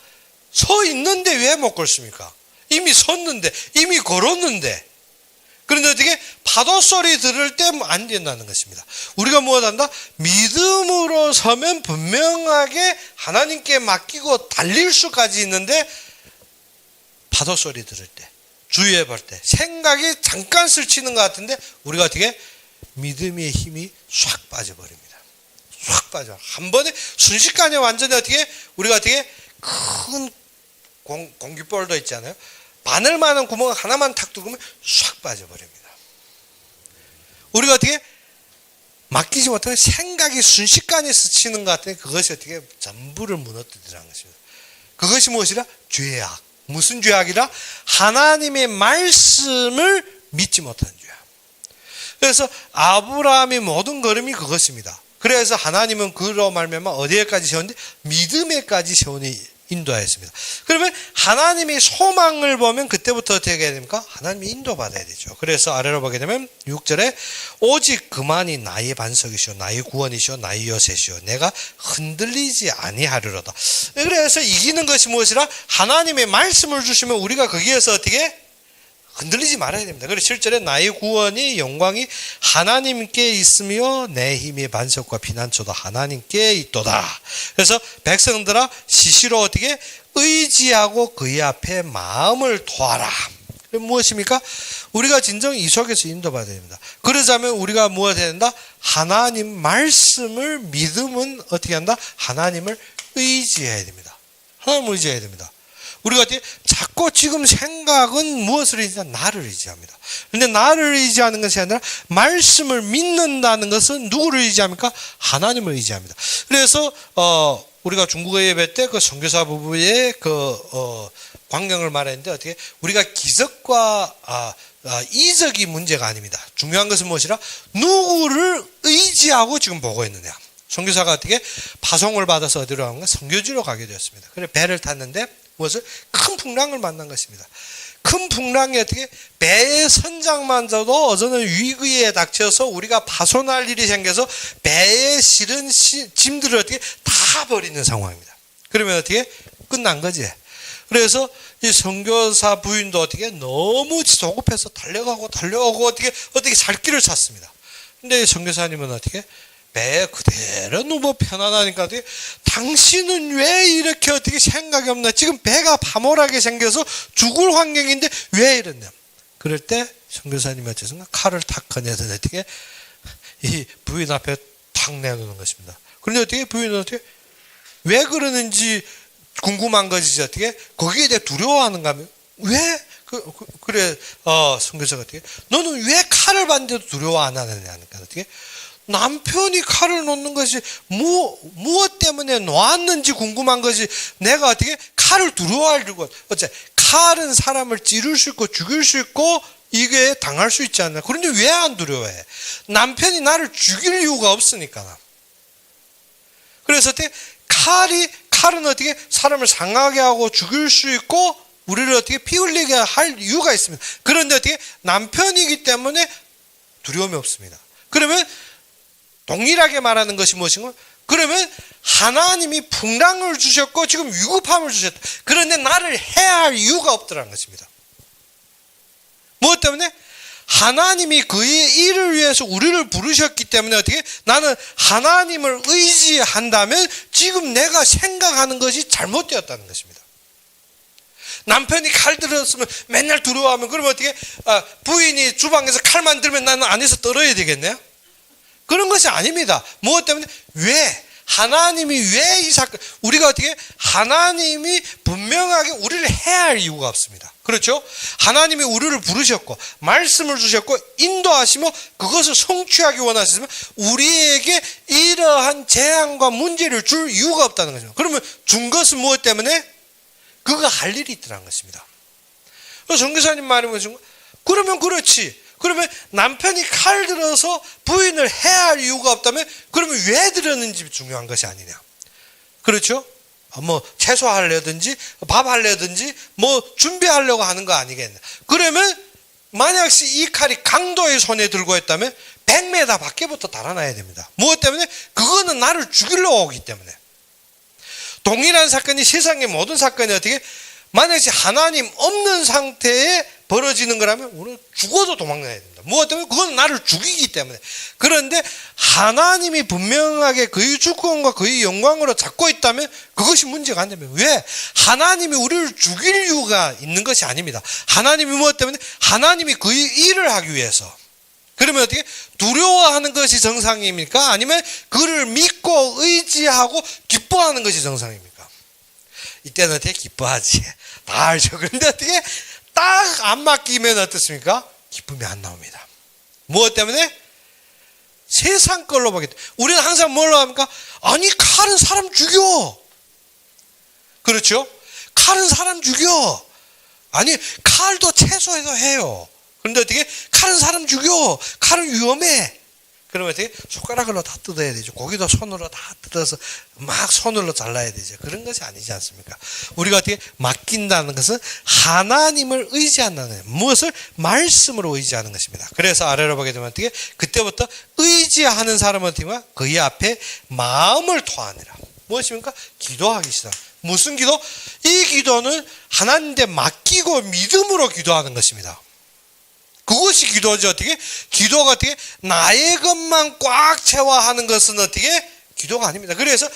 서 있는데 왜 못 걸습니까? 이미 섰는데, 이미 걸었는데. 그런데 어떻게? 파도 소리 들을 때 안 된다는 것입니다. 우리가 무엇 한다? 믿음으로 서면 분명하게 하나님께 맡기고 달릴 수까지 있는데 파도 소리 들을 때, 주의해 볼 때, 생각이 잠깐 스치는 것 같은데 우리가 어떻게? 믿음의 힘이 싹 빠져버립니다. 싹 빠져. 한 번에 순식간에 완전히 어떻게? 우리가 어떻게? 큰 공기볼도 있잖아요. 바늘만한 구멍 하나만 탁 뚫으면 싹 빠져버립니다. 우리가 어떻게? 맡기지 못하면 생각이 순식간에 스치는 것 같은데 그것이 어떻게? 전부를 무너뜨리라는 것입니다. 그것이 무엇이라? 죄악. 무슨 죄악이라? 하나님의 말씀을 믿지 못한 죄악. 그래서 아브라함의 모든 걸음이 그것입니다. 그래서 하나님은 그로 말미암아 어디에까지 세웠는데? 믿음에까지 세우니 인도하였습니다. 그러면 하나님이 소망을 보면 그때부터 어떻게 해야 됩니까? 하나님이 인도받아야 되죠. 그래서 아래로 보게 되면 6절에 오직 그만이 나의 반석이시오 나의 구원이시오 나의 요새시오 내가 흔들리지 아니하리로다. 그래서 이기는 것이 무엇이라? 하나님의 말씀을 주시면 우리가 거기에서 어떻게? 흔들리지 말아야 됩니다. 그래서 7절에 나의 구원이 영광이 하나님께 있으며 내 힘이 반석과 피난처도 하나님께 있도다. 그래서 백성들아 시시로 어떻게 의지하고 그의 앞에 마음을 토하라. 무엇입니까? 우리가 진정 이 속에서 인도받아야 됩니다. 그러자면 우리가 무엇 해야 된다? 하나님 말씀을 믿음은 어떻게 한다? 하나님을 의지해야 됩니다. 하나님을 의지해야 됩니다. 우리가 자꾸 지금 생각은 무엇을 의지하냐? 나를 의지합니다. 그런데 나를 의지하는 것이 아니라 말씀을 믿는다는 것은 누구를 의지합니까? 하나님을 의지합니다. 그래서 우리가 중국어 예배 때 그 선교사 부부의 광경을 말했는데 어떻게 우리가 기적과 이적이 문제가 아닙니다. 중요한 것은 무엇이라? 누구를 의지하고 지금 보고 있느냐. 선교사가 어떻게 파송을 받아서 어디로 가는가? 선교지로 가게 되었습니다. 그래서 배를 탔는데 무엇을? 큰 풍랑을 만난 것입니다. 큰 풍랑이 어떻게? 배의 선장만저도 어제는 위기에 닥쳐서 우리가 파손할 일이 생겨서 배에 실은 짐들을 어떻게? 다 버리는 상황입니다. 그러면 어떻게? 끝난 거지. 그래서 이 선교사 부인도 어떻게? 너무 조급해서 달려가고 어떻게 살 길을 찾습니다. 근데 선교사님은 어떻게? 배에 그대로 누워 편안하니까 어떻게? 당신은 왜 이렇게 어떻게 생각이 없나? 지금 배가 파몰하게 생겨서 죽을 환경인데 왜 이러냐? 그럴 때 선교사님이 어쨌든 칼을 탁 꺼내서 어떻게? 이 부인 앞에 탁 내놓는 것입니다. 그런데 어떻게? 부인은 어떻게? 왜 그러는지 궁금한 것이지 어떻게? 거기에 대해 두려워하는가 하면 왜? 그래 선교사가 어떻게? 너는 왜 칼을 봤는데도 두려워 안 하느냐니까 어떻게? 남편이 칼을 놓는 것이 무엇 때문에 놓았는지 궁금한 것이 내가 어떻게 칼을 두려워할 이유가 어째 칼은 사람을 찌를 수 있고 죽일 수 있고 이게 당할 수 있지 않나. 그런데 왜 안 두려워해? 남편이 나를 죽일 이유가 없으니까. 그래서 어떻게 칼은 어떻게 사람을 상하게 하고 죽일 수 있고 우리를 어떻게 피 흘리게 할 이유가 있습니다. 그런데 어떻게 남편이기 때문에 두려움이 없습니다. 그러면 동일하게 말하는 것이 무엇인가? 그러면 하나님이 풍랑을 주셨고 지금 위급함을 주셨다. 그런데 나를 해야 할 이유가 없더라는 것입니다. 무엇 때문에? 하나님이 그의 일을 위해서 우리를 부르셨기 때문에 어떻게? 나는 하나님을 의지한다면 지금 내가 생각하는 것이 잘못되었다는 것입니다. 남편이 칼 들었으면 맨날 두려워하면 그러면 어떻게? 부인이 주방에서 칼만 들면 나는 안에서 떨어야 되겠네요? 그런 것이 아닙니다. 무엇 때문에? 왜? 하나님이 왜 이 사건, 우리가 어떻게? 하나님이 분명하게 우리를 해야 할 이유가 없습니다. 그렇죠? 하나님이 우리를 부르셨고, 말씀을 주셨고, 인도하시며, 그것을 성취하기 원하시면, 우리에게 이러한 재앙과 문제를 줄 이유가 없다는 거죠. 그러면 준 것은 무엇 때문에? 그가 할 일이 있더라는 것입니다. 그래서 선교사님 말이 뭐죠? 그러면 그렇지. 그러면 남편이 칼 들어서 부인을 해야 할 이유가 없다면 그러면 왜 들었는지 중요한 것이 아니냐. 그렇죠? 뭐 채소하려든지 밥 하려든지 뭐 준비하려고 하는 거 아니겠냐. 그러면 만약 이 칼이 강도의 손에 들고 있다면 100m 밖에부터 달아나야 됩니다. 무엇 때문에? 그거는 나를 죽이려고 오기 때문에. 동일한 사건이 세상의 모든 사건이 어떻게? 만약에 하나님 없는 상태에 벌어지는 거라면 우리는 죽어도 도망가야 됩니다. 무엇 때문에? 그건 나를 죽이기 때문에. 그런데 하나님이 분명하게 그의 주권과 그의 영광으로 잡고 있다면 그것이 문제가 안 됩니다. 왜? 하나님이 우리를 죽일 이유가 있는 것이 아닙니다. 하나님이 무엇 때문에? 하나님이 그의 일을 하기 위해서. 그러면 어떻게? 두려워하는 것이 정상입니까? 아니면 그를 믿고 의지하고 기뻐하는 것이 정상입니까? 이때는 어떻게? 기뻐하지. 다 알죠. 그런데 어떻게? 딱 안 맡기면 어떻습니까? 기쁨이 안 나옵니다. 무엇 때문에? 세상 걸로 보기 때문에. 우리는 항상 뭘로 합니까? 아니 칼은 사람 죽여. 그렇죠? 칼은 사람 죽여. 아니 칼도 채소에서 해요. 그런데 어떻게? 칼은 사람 죽여. 칼은 위험해. 그러면 어떻게 손가락으로 다 뜯어야 되죠. 고기도 손으로 다 뜯어서 막 손으로 잘라야 되죠. 그런 것이 아니지 않습니까? 우리가 어떻게 맡긴다는 것은 하나님을 의지한다는 거예요. 무엇을? 말씀으로 의지하는 것입니다. 그래서 아래로 보게 되면 어떻게? 그때부터 의지하는 사람은 어떻게? 그의 앞에 마음을 토하니라. 무엇입니까? 기도하기 시작. 무슨 기도? 이 기도는 하나님께 맡기고 믿음으로 기도하는 것입니다. 그것이 기도죠. 어떻게? 기도가 어떻게? 나의 것만 꽉 채워하는 것은 어떻게? 기도가 아닙니다. 그래서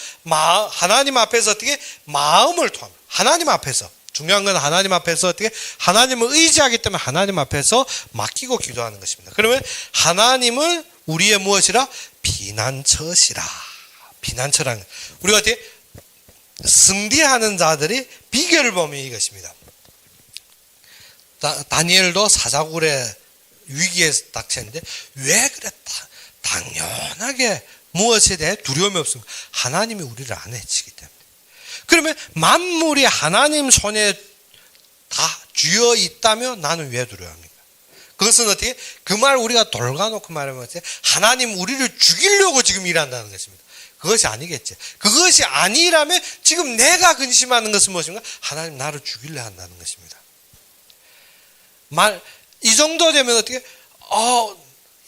하나님 앞에서 어떻게? 마음을 토합니다. 하나님 앞에서. 중요한 건 하나님 앞에서 어떻게? 하나님을 의지하기 때문에 하나님 앞에서 맡기고 기도하는 것입니다. 그러면 하나님은 우리의 무엇이라? 피난처시라. 피난처라는 우리가 어떻게? 승리하는 자들이 비결을 보면 이것입니다. 다니엘도 사자굴의 위기에 닥쳤는데 왜 그랬다? 당연하게 무엇에 대해 두려움이 없습니다. 하나님이 우리를 안 해치기 때문에. 그러면 만물이 하나님 손에 다 쥐어 있다면 나는 왜 두려워합니까? 그것은 어떻게? 그 말 우리가 돌가놓고 말하면 어떻게? 하나님 우리를 죽이려고 지금 일한다는 것입니다. 그것이 아니겠지. 그것이 아니라면 지금 내가 근심하는 것은 무엇인가? 하나님 나를 죽이려 한다는 것입니다. 이 정도 되면 어떻게?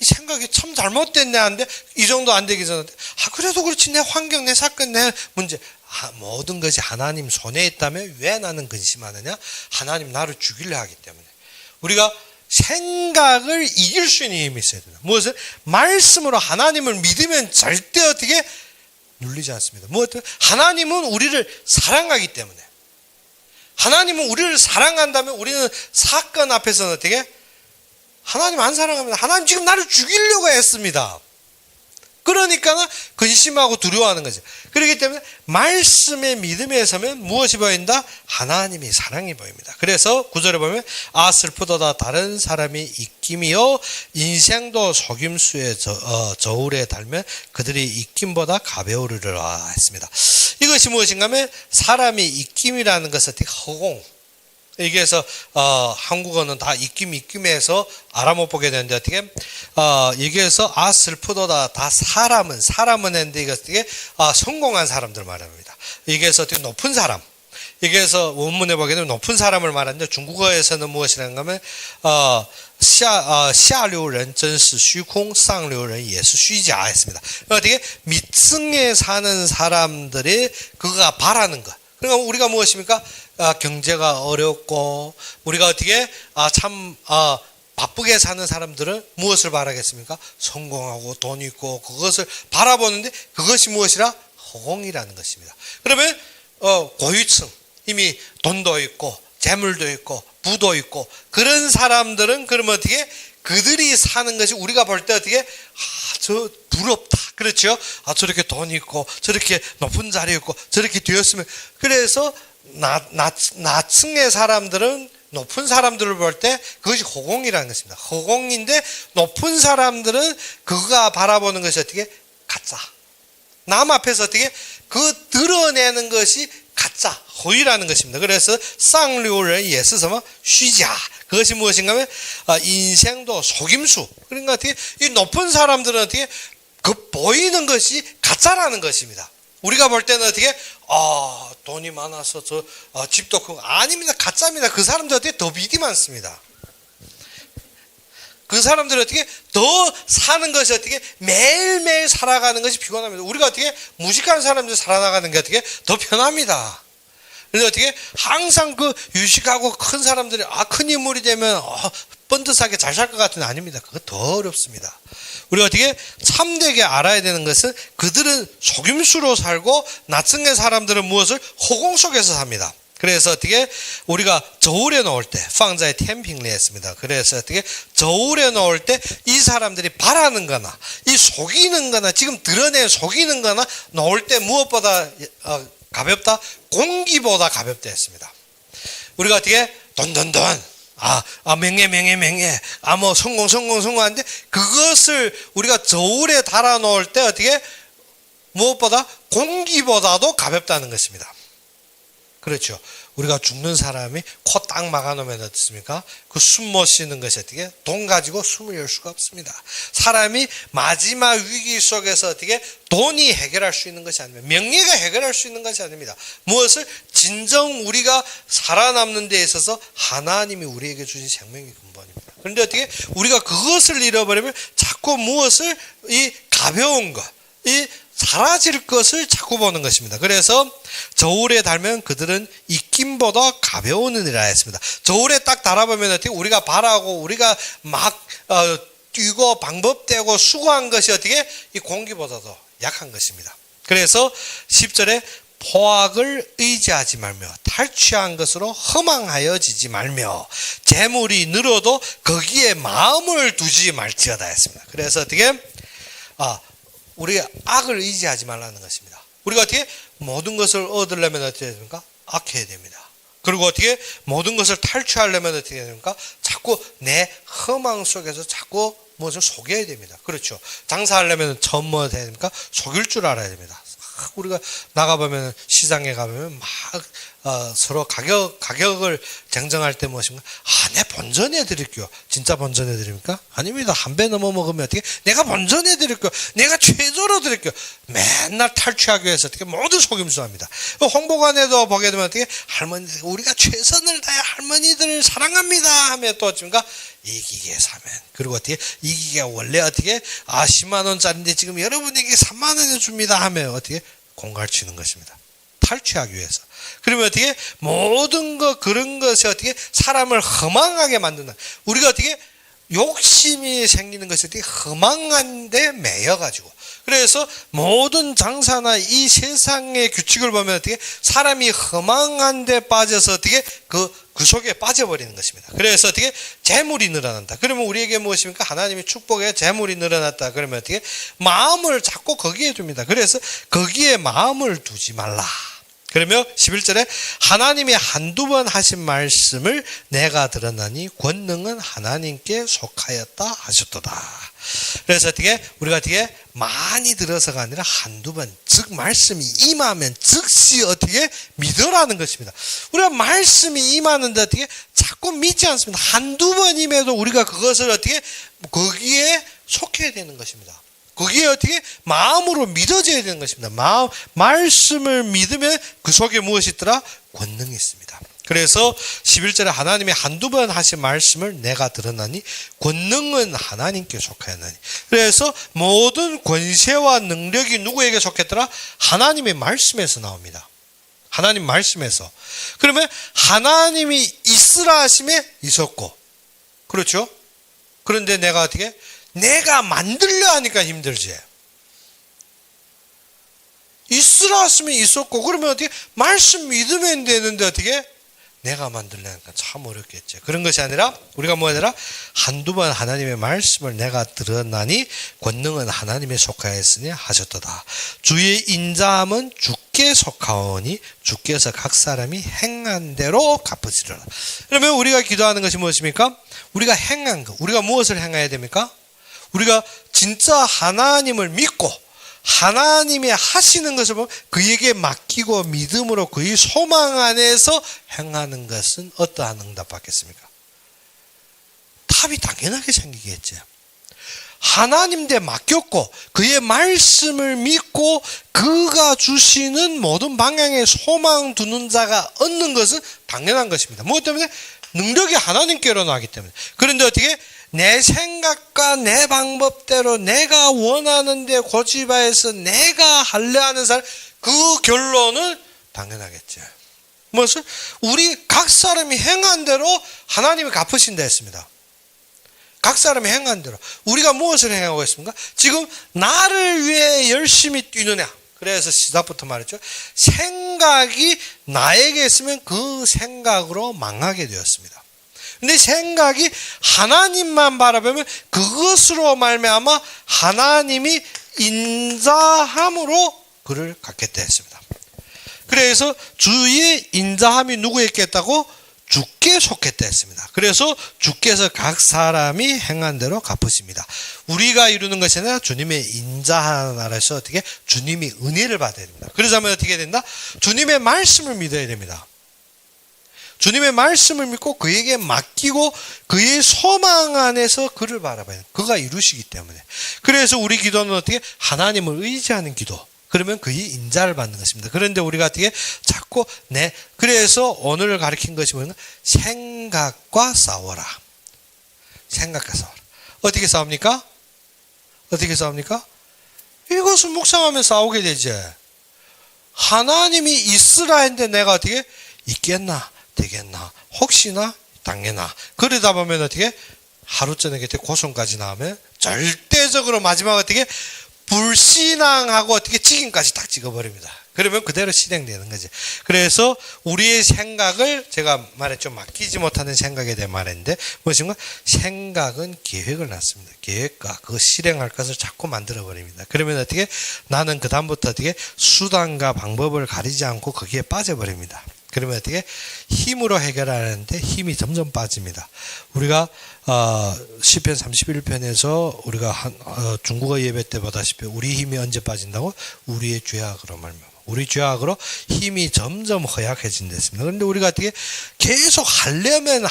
이 생각이 참 잘못됐네 하는데 이 정도 안 되기 전에 그래도 그렇지 내 환경, 내 사건, 내 문제 모든 것이 하나님 손에 있다면 왜 나는 근심하느냐? 하나님 나를 죽이려 하기 때문에. 우리가 생각을 이길 수 있는 힘이 있어야 된다. 무엇을? 말씀으로 하나님을 믿으면 절대 어떻게? 눌리지 않습니다. 하나님은 우리를 사랑하기 때문에. 하나님은 우리를 사랑한다면 우리는 사건 앞에서는 어떻게? 하나님 안 사랑합니다. 하나님 지금 나를 죽이려고 했습니다. 그러니까 근심하고 두려워하는 거죠. 그렇기 때문에 말씀의 믿음에 서면 무엇이 보인다? 하나님이 사랑이 보입니다. 그래서 9절에 보면 슬프도다 다른 사람이 입김이요 인생도 속임수의 저울에 달면 그들이 입김보다 가벼우리라 했습니다. 이것이 무엇인가 하면 사람이 입김이라는 것은 허공. 여기에서 한국어는 다 입김에서 알아못 보게 되는데 어떻게 여기에서 슬프도다 다 사람은 했는데 이거 어떻게 성공한 사람들 말합니다. 여기에서 어떻게 높은 사람. 여기에서 원문에 보게 되면 높은 사람을 말하는데 중국어에서는 무엇이라는 하면 下流人真是虚空上流人也是虚假 했습니다. 어떻게 밑층에 사는 사람들이 그가 바라는 것. 그러니까 우리가 무엇입니까? 경제가 어렵고 우리가 어떻게 바쁘게 사는 사람들은 무엇을 바라겠습니까? 성공하고 돈 있고 그것을 바라보는데 그것이 무엇이라? 허공이라는 것입니다. 그러면 고위층 이미 돈도 있고 재물도 있고 부도 있고 그런 사람들은 그러면 어떻게? 그들이 사는 것이 우리가 볼 때 어떻게? 저 부럽다. 그렇죠? 저렇게 돈 있고 저렇게 높은 자리에 있고 저렇게 되었으면 그래서 나층의 사람들은 높은 사람들을 볼 때 그것이 허공이라는 것입니다. 허공인데 높은 사람들은 그가 바라보는 것이 어떻게? 가짜. 남 앞에서 어떻게? 그 드러내는 것이 가짜, 허위라는 것입니다. 그래서 쌍류를 예스서만虚假. 그것이 무엇인가 하면 인생도 속임수. 그러니까 어떻게? 이 높은 사람들은 어떻게? 그 보이는 것이 가짜라는 것입니다. 우리가 볼 때는 어떻게? 돈이 많아서 집도 크고 아닙니다. 가짜입니다. 그 사람들 어떻게? 더 빚이 많습니다. 그 사람들이 어떻게? 더 사는 것이 어떻게? 매일매일 살아가는 것이 피곤합니다. 우리가 어떻게? 무식한 사람들 살아나가는 게 어떻게? 더 편합니다. 그래서 어떻게? 항상 그 유식하고 큰 사람들이 큰 인물이 되면 번듯하게 잘 살 것 같은데 아닙니다. 그거 더 어렵습니다. 우리가 어떻게? 참되게 알아야 되는 것은 그들은 속임수로 살고 나층의 사람들은 무엇을? 허공 속에서 삽니다. 그래서 어떻게? 우리가 저울에 넣을 때 방자에 템핑리 했습니다. 그래서 어떻게? 저울에 넣을 때 이 사람들이 바라는 거나 이 속이는 거나 지금 드러내 속이는 거나 넣을 때 무엇보다 가볍다? 공기보다 가볍다 했습니다. 우리가 어떻게? 돈 명예 뭐 성공하는데 그것을 우리가 저울에 달아 놓을 때 어떻게? 무엇보다 공기보다도 가볍다는 것입니다. 그렇죠. 우리가 죽는 사람이 코 딱 막아놓으면 어떻습니까? 그 숨 못 쉬는 것이 어떻게? 돈 가지고 숨을 열 수가 없습니다. 사람이 마지막 위기 속에서 어떻게? 돈이 해결할 수 있는 것이 아닙니다. 명예가 해결할 수 있는 것이 아닙니다. 무엇을? 진정 우리가 살아남는 데 있어서 하나님이 우리에게 주신 생명이 근본입니다. 그런데 어떻게? 우리가 그것을 잃어버리면 자꾸 무엇을? 이 가벼운 것, 이 사라질 것을 자꾸 보는 것입니다. 그래서 저울에 달면 그들은 입김보다 가벼운 은이라 했습니다. 저울에 딱 달아보면 어떻게 우리가 바라고 우리가 막 뛰고 방법되고 수고한 것이 어떻게 이 공기보다도 약한 것입니다. 그래서 10절에 포악을 의지하지 말며 탈취한 것으로 허망하여지지 말며 재물이 늘어도 거기에 마음을 두지 말지어다 했습니다. 그래서 어떻게 우리가 악을 의지하지 말라는 것입니다. 우리가 어떻게 모든 것을 얻으려면 어떻게 해야 됩니까? 악해야 됩니다. 그리고 어떻게 모든 것을 탈취하려면 어떻게 해야 됩니까? 자꾸 내 허망 속에서 자꾸 무엇을 속여야 됩니다. 그렇죠. 장사하려면 처음 뭐 해야 됩니까? 속일 줄 알아야 됩니다. 우리가 나가보면 시장에 가보면 막 서로 가격을 정정할 때 무엇입니까? 내 본전해 드릴게요. 진짜 본전해 드립니까? 아닙니다. 한 배 넘어 먹으면 어떻게? 내가 본전해 드릴게요. 내가 최저로 드릴게요. 맨날 탈취하기 위해서 어떻게 모두 속임수합니다. 홍보관에도 보게 되면 어떻게? 할머니 우리가 최선을 다해 할머니들을 사랑합니다 하면 또 어떻습니까? 이기게 사면. 그리고 어떻게? 이기게 원래 어떻게? 10만 원짜리인데 지금 여러분에게 3만 원에 줍니다 하면 어떻게? 공갈치는 것입니다. 탈취하기 위해서. 그러면 어떻게? 모든 것, 그런 것이 어떻게? 사람을 허망하게 만든다. 우리가 어떻게? 욕심이 생기는 것이 어떻게? 허망한 데 매여가지고. 그래서 모든 장사나 이 세상의 규칙을 보면 어떻게? 사람이 허망한 데 빠져서 어떻게? 그 속에 빠져버리는 것입니다. 그래서 어떻게? 재물이 늘어난다. 그러면 우리에게 무엇입니까? 하나님의 축복에 재물이 늘어났다. 그러면 어떻게? 마음을 자꾸 거기에 둡니다. 그래서 거기에 마음을 두지 말라. 그러면 11절에 하나님이 한두 번 하신 말씀을 내가 들었나니 권능은 하나님께 속하였다 하셨도다. 그래서 어떻게? 우리가 어떻게? 많이 들어서가 아니라 한두 번, 즉 말씀이 임하면 즉시 어떻게? 믿으라는 것입니다. 우리가 말씀이 임하는데 어떻게? 자꾸 믿지 않습니다. 한두 번임에도 우리가 그것을 어떻게? 거기에 속해야 되는 것입니다. 거기에 어떻게? 마음으로 믿어져야 되는 것입니다. 말씀을 믿으면 그 속에 무엇이 있더라? 권능이 있습니다. 그래서 11절에 하나님이 한두 번 하신 말씀을 내가 들었나니 권능은 하나님께 속하였나니. 그래서 모든 권세와 능력이 누구에게 속했더라? 하나님의 말씀에서 나옵니다. 하나님 말씀에서. 그러면 하나님이 있으라 하심에 있었고, 그렇죠? 그런데 내가 어떻게? 내가 만들려 하니까 힘들지. 있으라 했으면 있었고, 그러면 어떻게? 말씀 믿으면 되는데 어떻게? 내가 만들려니까 참 어렵겠죠. 그런 것이 아니라 우리가 뭐 하더라? 한두 번 하나님의 말씀을 내가 들었나니 권능은 하나님에 속하였으니 하셨도다. 주의 인자함은 주께 속하오니 주께서 각 사람이 행한 대로 갚으시리라. 그러면 우리가 기도하는 것이 무엇입니까? 우리가 행한 것. 우리가 무엇을 행해야 됩니까? 우리가 진짜 하나님을 믿고 하나님이 하시는 것을 보면 그에게 맡기고 믿음으로 그의 소망 안에서 행하는 것은 어떠한 응답 받겠습니까? 답이 당연하게 생기겠죠. 하나님 께 맡겼고 그의 말씀을 믿고 그가 주시는 모든 방향에 소망 두는 자가 얻는 것은 당연한 것입니다. 무엇 때문에? 능력이 하나님께로 나기 때문에. 그런데 어떻게? 내 생각과 내 방법대로 내가 원하는데 고집하여서 내가 하려 하는 사람, 그 결론은 당연하겠죠. 무엇을? 우리 각 사람이 행한 대로 하나님이 갚으신다 했습니다. 각 사람이 행한 대로. 우리가 무엇을 행하고 있습니까? 지금 나를 위해 열심히 뛰느냐. 그래서 시작부터 말했죠. 생각이 나에게 있으면 그 생각으로 망하게 되었습니다. 근데 생각이 하나님만 바라보면 그것으로 말미암아 하나님이 인자함으로 그를 갖겠다 했습니다. 그래서 주의 인자함이 누구에게 있다고? 주께 속했다 했습니다. 그래서 주께서 각 사람이 행한 대로 갚으십니다. 우리가 이루는 것이 아니라 주님의 인자하는 나라에서 어떻게? 주님이 은혜를 받아야 됩니다. 그러자면 어떻게 된다? 주님의 말씀을 믿어야 됩니다. 주님의 말씀을 믿고 그에게 맡기고 그의 소망 안에서 그를 바라봐야 돼요. 그가 이루시기 때문에. 그래서 우리 기도는 어떻게? 하나님을 의지하는 기도. 그러면 그의 인자를 받는 것입니다. 그런데 우리가 어떻게 자꾸 그래서 오늘 가르친 것이 뭐냐? 생각과 싸워라. 생각과 싸워라. 어떻게 싸웁니까? 어떻게 싸웁니까? 이것을 묵상하면 싸우게 되지. 하나님이 있으라 했는데 내가 어떻게? 있겠나? 되겠나? 혹시나? 당연나? 그러다 보면 어떻게? 하루 저녁에 고성까지 나오면 절대적으로 마지막 어떻게? 불신앙하고 어떻게 직임까지 딱 찍어버립니다. 그러면 그대로 실행되는 거지. 그래서 우리의 생각을 제가 말했죠. 맡기지 못하는 생각에 대해 말했는데 무엇인가? 생각은 계획을 놨습니다. 계획과 그 실행할 것을 자꾸 만들어버립니다. 그러면 어떻게? 나는 그 다음부터 어떻게? 수단과 방법을 가리지 않고 거기에 빠져버립니다. 그러면 어떻게? 힘으로 해결하는데 힘이 점점 빠집니다. 우리가 시편 31편에서 우리가 중국어 예배 때 보다시피 우리 힘이 언제 빠진다고? 우리의 죄악으로 말입니다. 우리 죄악으로 힘이 점점 허약해진댔습니다. 그런데 우리가 어떻게 계속 하려면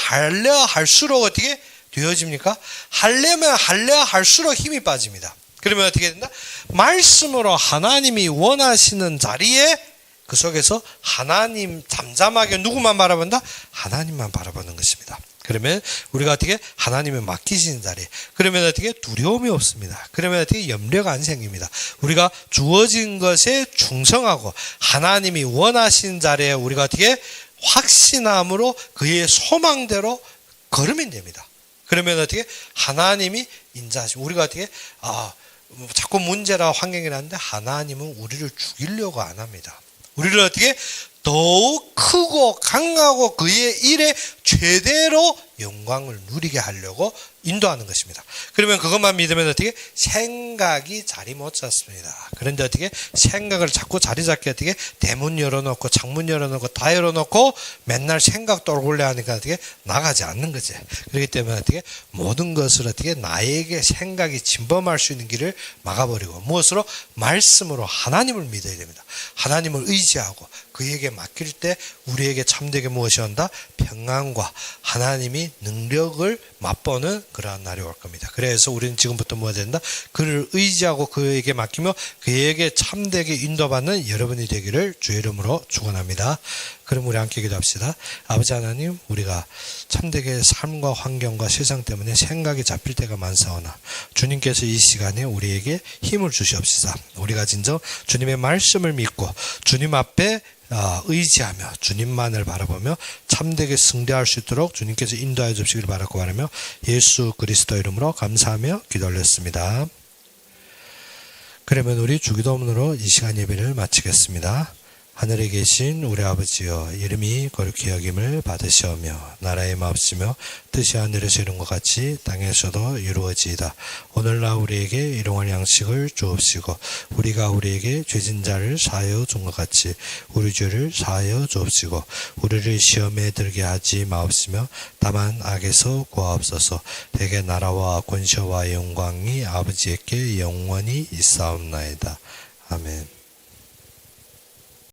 할수록 어떻게 되어집니까? 하려면 할수록 힘이 빠집니다. 그러면 어떻게 된다? 말씀으로 하나님이 원하시는 자리에 그 속에서 하나님 잠잠하게 누구만 바라본다? 하나님만 바라보는 것입니다. 그러면 우리가 어떻게 하나님을 맡기시는 자리에 그러면 어떻게 두려움이 없습니다. 그러면 어떻게 염려가 안 생깁니다. 우리가 주어진 것에 충성하고 하나님이 원하시는 자리에 우리가 어떻게 확신함으로 그의 소망대로 걸으면 됩니다. 그러면 어떻게 하나님이 인자하시고 우리가 어떻게 자꾸 문제라 환경이 나는데 하나님은 우리를 죽이려고 안 합니다. 우리를 어떻게 더욱 크고 강하고 그의 일에 최대로 영광을 누리게 하려고 인도하는 것입니다. 그러면 그것만 믿으면 어떻게? 생각이 자리 못 잡습니다. 그런데 어떻게? 생각을 자꾸 자리 잡게 어떻게? 대문 열어놓고 창문 열어놓고 다 열어놓고 맨날 생각 돌굴려 하니까 어떻게? 나가지 않는 거지. 그렇기 때문에 어떻게? 모든 것을 어떻게? 나에게 생각이 침범할 수 있는 길을 막아버리고 무엇으로? 말씀으로 하나님을 믿어야 됩니다. 하나님을 의지하고 그에게 맡길 때 우리에게 참되게 무엇이 온다? 평안과 하나님이 능력을 맛보는 그러한 날이 올 겁니다. 그래서 우리는 지금부터 뭐가 된다? 그를 의지하고 그에게 맡기며 그에게 참되게 인도받는 여러분이 되기를 주의 이름으로 축원합니다. 그럼 우리 함께 기도합시다. 아버지 하나님, 우리가 참되게 삶과 환경과 세상 때문에 생각이 잡힐 때가 많사오나 주님께서 이 시간에 우리에게 힘을 주시옵시사. 우리가 진정 주님의 말씀을 믿고 주님 앞에 의지하며 주님만을 바라보며 참되게 승리할 수 있도록 주님께서 인도하여 주시길 바라고 바라며 예수 그리스도 이름으로 감사하며 기도 올렸습니다. 그러면 우리 주기도문으로 이 시간 예배를 마치겠습니다. 하늘에 계신 우리 아버지여, 이름이 거룩히 여김을 받으시오며 나라의 마옵시며 뜻이 하늘에서 이룬 것 같이 땅에서도 이루어지이다. 오늘날 우리에게 일용할 양식을 주옵시고 우리가 우리에게 죄진 자를 사하여 준 것 같이 우리 죄를 사하여 주옵시고 우리를 시험에 들게 하지 마옵시며 다만 악에서 구하옵소서. 대개 나라와 권세와 영광이 아버지께 영원히 있사옵나이다. 아멘.